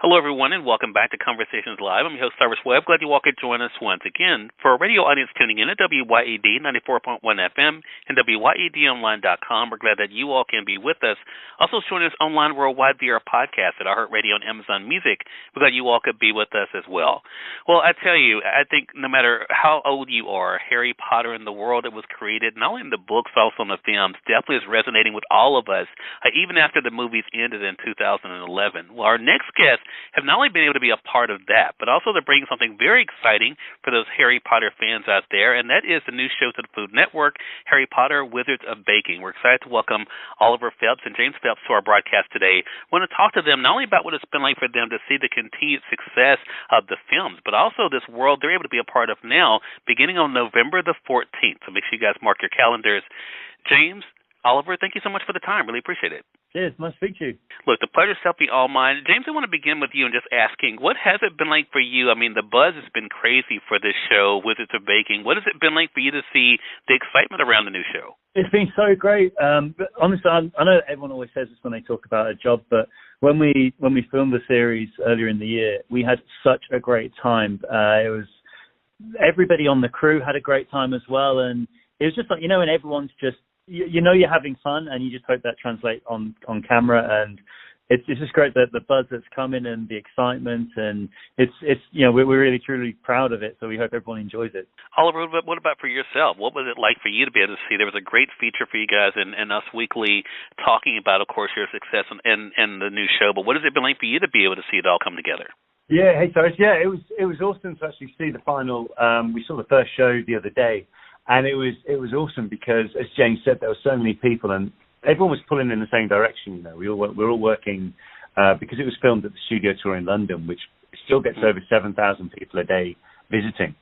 Hello, everyone, and welcome back to Conversations Live. I'm your host, Cyrus Webb. Glad you all could join us once again. For our radio audience tuning in at WYED 94.1 FM and WYEDonline.com, we're glad that you all can be with us. Also joining us online worldwide via our podcast at iHeartRadio and Amazon Music. We're glad you all could be with us as well. Well, I tell you, I think no matter how old you are, Harry Potter and the world that was created, not only in the books, but also in the films, definitely is resonating with all of us, even after the movies ended in 2011. Well, our next guest have not only been able to be a part of that, but also to bring something very exciting for those Harry Potter fans out there, and that is the new show to the Food Network, Harry Potter, Wizards of Baking. We're excited to welcome Oliver Phelps and James Phelps to our broadcast today. We want to talk to them not only about what it's been like for them to see the continued success of the films, but also this world they're able to be a part of now, beginning on November the 14th. So make sure you guys mark your calendars. James, Oliver, thank you so much for the time. Really appreciate it. Cheers. Nice to speak to you. Look, the pleasure's be all mine. James, I want to begin with you and just asking, what has it been like for you? I mean, the buzz has been crazy for this show, Wizards of Baking. What has it been like for you to see the excitement around the new show? It's been so great. But honestly, I know everyone always says this when they talk about a job, but when we filmed the series earlier in the year, we had such a great time. It was everybody on the crew had a great time as well, and it was just like, when everyone's just, you're having fun, and you just hope that translates on camera, and it's just great that the buzz that's coming and the excitement, and it's we're really truly proud of it. So we hope everyone enjoys it. Oliver, what about for yourself? What was it like for you to be able to see? There was a great feature for you guys and Us Weekly talking about, of course, your success and the new show. But what has it been like for you to be able to see it all come together? Yeah, hey Cyrus. Yeah, it was awesome to actually see the final. We saw the first show the other day. And it was awesome because, as James said, there were so many people, and everyone was pulling in the same direction. We're all working because it was filmed at the studio tour in London, which still gets over 7,000 people a day visiting.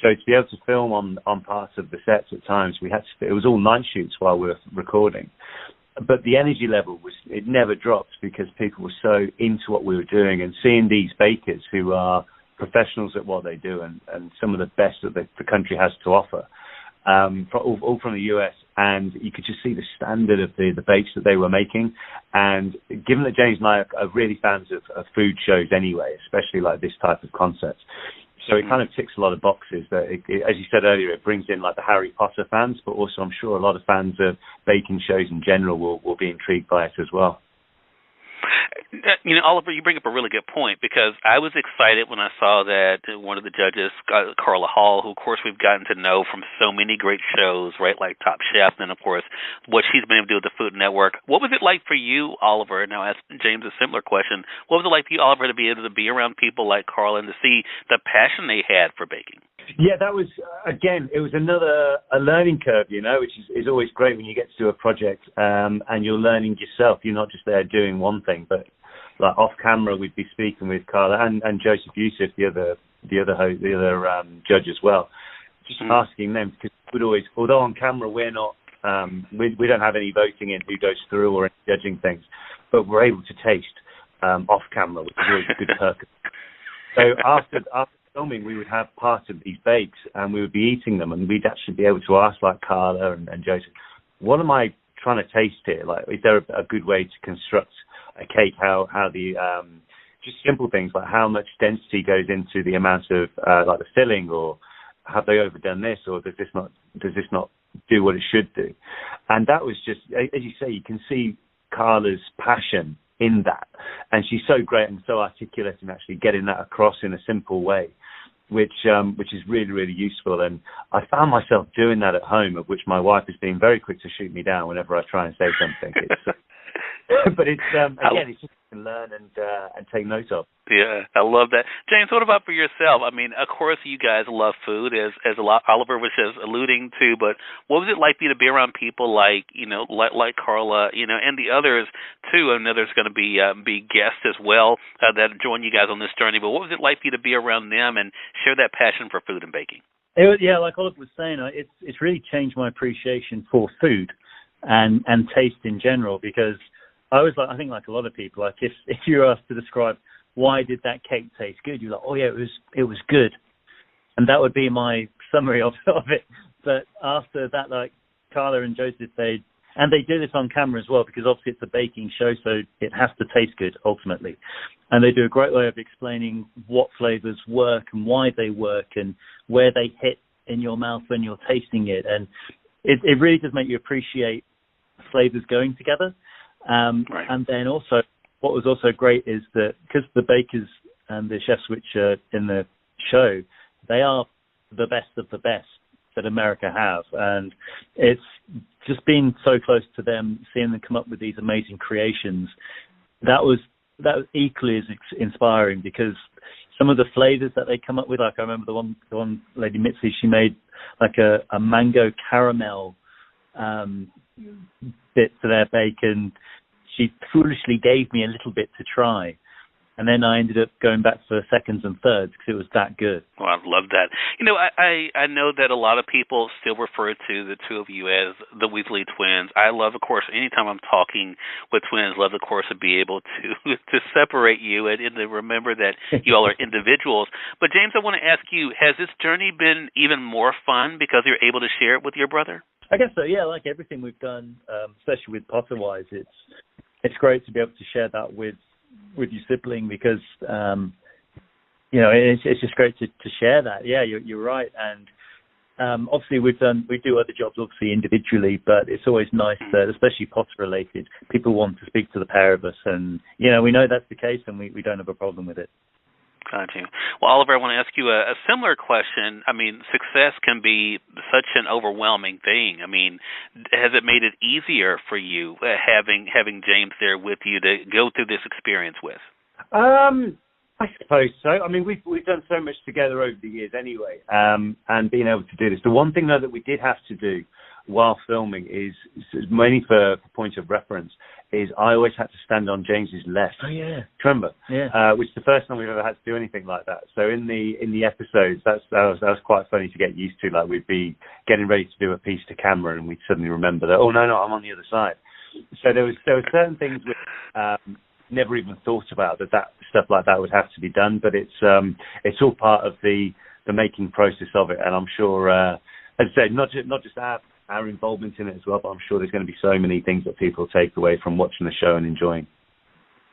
So to be able to film on parts of the sets at times, it was all night shoots while we were recording. But the energy level it never dropped because people were so into what we were doing, and seeing these bakers who are professionals at what they do and some of the best that the country has to offer. All from the US, and you could just see the standard of the bakes that they were making. And given that James and I are really fans of food shows anyway, especially like this type of concept, so it kind of ticks a lot of boxes. That as you said earlier, it brings in like the Harry Potter fans, but also I'm sure a lot of fans of baking shows in general will be intrigued by it as well. Oliver, you bring up a really good point, because I was excited when I saw that one of the judges, Carla Hall, who, of course, we've gotten to know from so many great shows, right, like Top Chef, and, of course, what she's been able to do with the Food Network. What was it like for you, Oliver? Now, ask James a similar question. What was it like for you, Oliver, to be able to be around people like Carla and to see the passion they had for baking? Yeah, that was, again, it was a learning curve, which is always great when you get to do a project and you're learning yourself. You're not just there doing one thing, but like off camera, we'd be speaking with Carla and Joseph Youssef, the other judge as well, just asking them, because we'd always, although on camera we're not, we don't have any voting in who goes through or any judging things, but we're able to taste off camera, which is always a good perk. So after filming, we would have parts of these bakes and we would be eating them, and we'd actually be able to ask like Carla and Joseph, what am I trying to taste here? Like, is there a good way to construct a cake? How the just simple things like how much density goes into the amount of like the filling, or have they overdone this, or does this not do what it should do? And that was just, as you say, you can see Carla's passion in that, and she's so great and so articulate in actually getting that across in a simple way, which is really, really useful. And I found myself doing that at home, of which my wife has been very quick to shoot me down whenever I try and say something. But it's again, it's just to learn and take note of. Yeah, I love that. James, what about for yourself? I mean, of course, you guys love food, as Oliver was just alluding to. But what was it like for you to be around people like Carla, and the others too? I know there's going to be guests as well that join you guys on this journey. But what was it like for you to be around them and share that passion for food and baking? Yeah, like Oliver was saying, it's really changed my appreciation for food and taste in general, because I think like a lot of people, like if you were asked to describe why did that cake taste good, you're like, oh yeah, it was good, and that would be my summary of it. But after that, like Carla and Joseph, they And they do this on camera as well, because obviously it's a baking show, so it has to taste good ultimately. And they do a great way of explaining what flavors work and why they work and where they hit in your mouth when you're tasting it. And it really does make you appreciate flavors going together. Right. And then also, what was also great is that because the bakers and the chefs which are in the show, they are the best of the best that America have. And it's just being so close to them, seeing them come up with these amazing creations, that was equally as inspiring, because some of the flavors that they come up with, like I remember the one lady Mitzi, she made like a mango caramel bit to their bacon. She foolishly gave me a little bit to try, and then I ended up going back for seconds and thirds because it was that good. Well, I love that. You know, I know that a lot of people still refer to the two of you as the Weasley twins. I love, of course, anytime I'm talking with twins, love, of course, to be able to separate you and to remember that you all are individuals. But, James, I want to ask you, has this journey been even more fun because you're able to share it with your brother? I guess so, yeah. Like everything we've done, especially with Potterwise, it's great to be able to share that with your sibling, because you know, it's just great to share that. Yeah, you're right. And obviously we do other jobs obviously individually, but it's always nice that, especially Potter related, people want to speak to the pair of us, and you know, we know that's the case, and we don't have a problem with it. Got you. Well, Oliver, I want to ask you a similar question. I mean, success can be such an overwhelming thing. I mean, has it made it easier for you having James there with you to go through this experience with? I suppose so. I mean, we've done so much together over the years anyway, and being able to do this. The one thing, though, that we did have to do while filming is mainly for point of reference, is I always had to stand on James's left. Oh yeah, remember? Yeah. Which is the first time we've ever had to do anything like that. So in the episodes, that was quite funny to get used to. Like, we'd be getting ready to do a piece to camera, and we'd suddenly remember that, oh no, I'm on the other side. So there were certain things which never even thought about that stuff like that would have to be done. But it's all part of the making process of it, and I'm sure, as I said, not just our involvement in it as well, but I'm sure there's going to be so many things that people take away from watching the show and enjoying.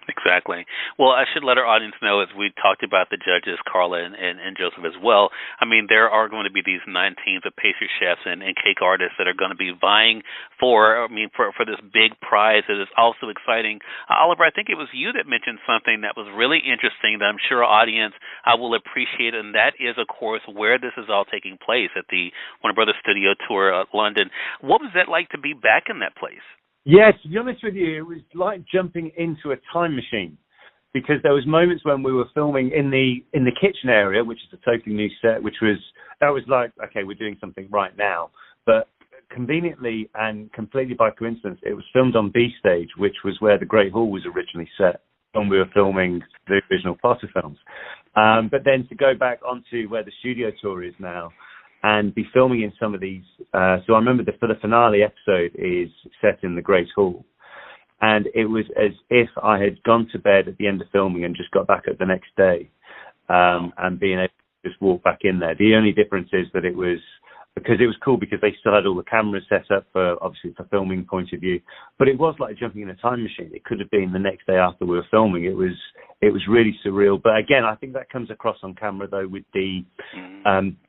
Exactly. Well, I should let our audience know, as we talked about the judges, Carla and Joseph as well, I mean, there are going to be these 9 teams of pastry chefs and cake artists that are going to be vying for this big prize that is also exciting. Oliver, I think it was you that mentioned something that was really interesting that I'm sure our audience will appreciate, and that is, of course, where this is all taking place at the Warner Brothers Studio Tour London. What was that like to be back in that place? Yeah, to be honest with you, it was like jumping into a time machine, because there was moments when we were filming in the kitchen area, which is a totally new set, that was like, okay, we're doing something right now. But conveniently and completely by coincidence, it was filmed on B Stage, which was where the Great Hall was originally set when we were filming the original Potter films. But then to go back onto where the studio tour is now, and be filming in some of these. So I remember for the finale episode is set in the Great Hall. And it was as if I had gone to bed at the end of filming and just got back at the next day, and being able to just walk back in there. The only difference is that it was cool because they still had all the cameras set up for filming point of view. But it was like jumping in a time machine. It could have been the next day after we were filming. It was really surreal. But again, I think that comes across on camera though with the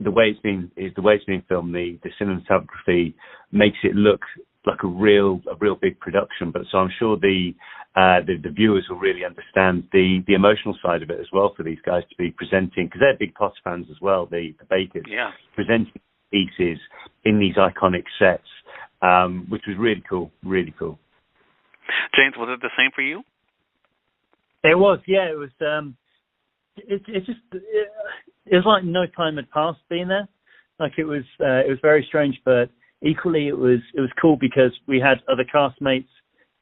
way it's being filmed. The cinematography makes it look like a real big production. But so I'm sure the viewers will really understand the emotional side of it as well for these guys to be presenting, because they're big Potter fans as well. The bakers, presenting pieces in these iconic sets, which was really cool. James, was it the same for you? It was, yeah. It was. It was like no time had passed being there. Like it was very strange, but equally it was cool because we had other castmates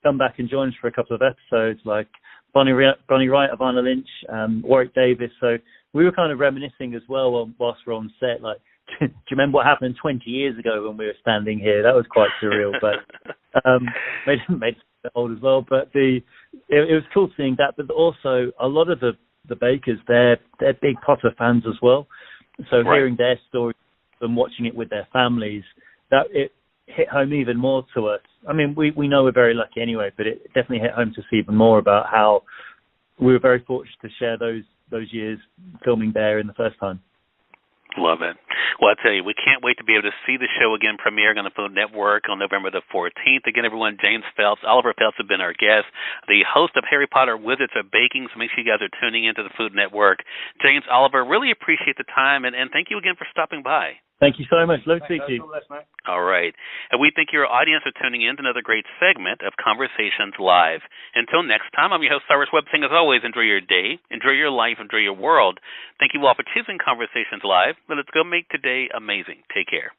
come back and join us for a couple of episodes, like Bonnie Wright, Ivana Lynch, Warwick Davis. So we were kind of reminiscing as well whilst we're on set, like, do you remember what happened 20 years ago when we were standing here? That was quite surreal, but made it old as well. But it was cool seeing that. But also a lot of the bakers, they're big Potter fans as well. So hearing their stories and watching it with their families, that it hit home even more to us I mean, we know we're very lucky anyway, but it definitely hit home to see even more about how we were very fortunate to share those years filming there in the first time. Love it. Well, I tell you, we can't wait to be able to see the show again premiering on the Food Network on November the 14th. Again, everyone, James Phelps, Oliver Phelps have been our guests, the host of Harry Potter Wizards of Baking, so make sure you guys are tuning into the Food Network. James, Oliver, really appreciate the time, and thank you again for stopping by. Thank you so much. Love to speak to you. All right. And we thank your audience for tuning in to another great segment of Conversations Live. Until next time, I'm your host, Cyrus Webb, saying as always, enjoy your day, enjoy your life, enjoy your world. Thank you all for choosing Conversations Live. But let's go make today amazing. Take care.